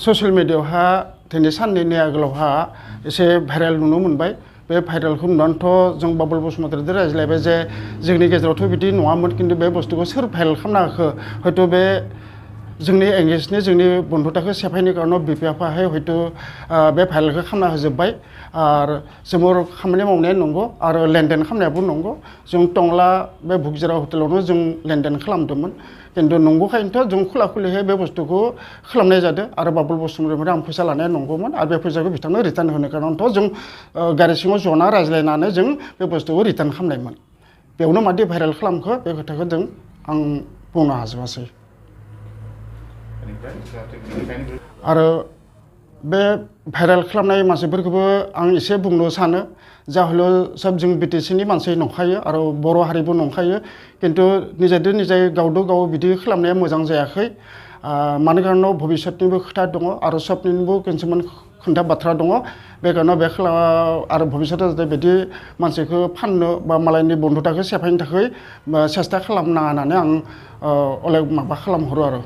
social मिडियायावहा दिनै साननैनि आगोलावहा एसे भाइरेल नुनो मोनबाय बे भाइरेलखौ नुनानैथ' जों बाबुल बसुमतारीजों रायज्लायबाय जे जोंनि गेजेरावथ' बिदि नङामोन खिन्थु बे बुस्थुखौ सोर भाइरेल खालामना होखो हयथ' बे जोंनि एंगेजनि जोंनि बन्धुताखौ सेफायनो कारनाव बिफायाहाय हयथ' बे भाइरेलखौ खालामना होजोब्बाय आरो जोंबो खामानि मावनाया नंगौ आरो लेनदेन खालामनायाबो नंगौ जों टंला बे बुकजिरा हटेलावनो जों लेनदेन खालामदोंमोन खिन्थु नंगौखायनोथ' जों खुला खुलिहै बे बुस्थुखौ खालामनाय जादों आरो बाबुल बसुमतारीनिफ्राय आं फैसा लानाया नंगौमोन आरो बे फैसाखौ बिथांनो रिटार्न होनो कारनथ' जों गारि सिङाव जना रायज्लायनानै जों बे बुस्थुखौ रिटार्न खालामनायमोन बेयावनो मादि भाइरेल खालामखो बे खोथाखौ आं बुंनो हाजोबासै आरो बे भाइरेल खालामनाय मानसिफोरखौबो आं एसे बुंनो सानो जाहले सब जों बिटिसिनि मानसि नंखायो आरो बर' हारिबो नंखायो खिन्थु निजेदो निजे गावदो गाव बिदि खालामनाया मोजां जायाखै मानो कारनाव भबिष्यतनिबो खोथा दङ आरो सबनिबो किसुमान खोथा बाथ्रा दङ बे कारनाव बे आरो भबिष्यताव जाहाथे बिदि मानसिखौ फाननो बा मालायनि बन्धुताखौ सेफायनो थाखाय सेस्था खालामनाङा होननानै आं अनेक माबा खालामहरो आरो